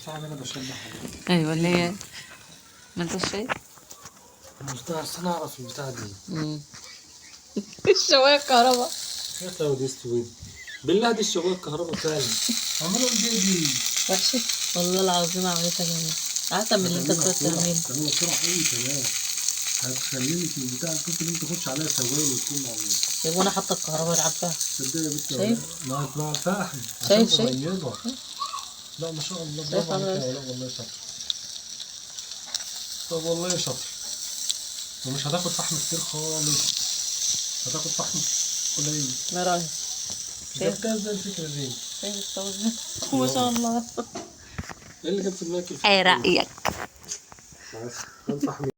صعب انا بشبع ايوه اللي هي ما انت شايف. مش انا اعرف البتاع دي. الشوايه الكهرباء. يا سواد اسود بالله دي الشوايه الكهرباء فعلا عملوا دي وحشه والله العظيم عملتها جميل احسن من اللي انت كنت بتعمله. تعملها بسرعه قوي كمان هتخليني في البتاع ممكن انت تخش عليها سوائل وتكون معموله. طيب وانا حاطه الكهرباء عارفاها. تصدقي يا بنت شايف؟ مع الفحم شايف عشان شايف مميزه. لا ما شاء الله شايف برافو عليك عمل يا ولاد والله شاطر. طب والله شاطر ومش هتاخد فحم كتير خالص هتاخد فحم قليل. ما رايك؟ شايف؟ جبتها ازاي الفكره دي؟ شايف الصوت ما شاء الله. ايه اللي جاب في دماغك ايه رايك؟ الفحم؟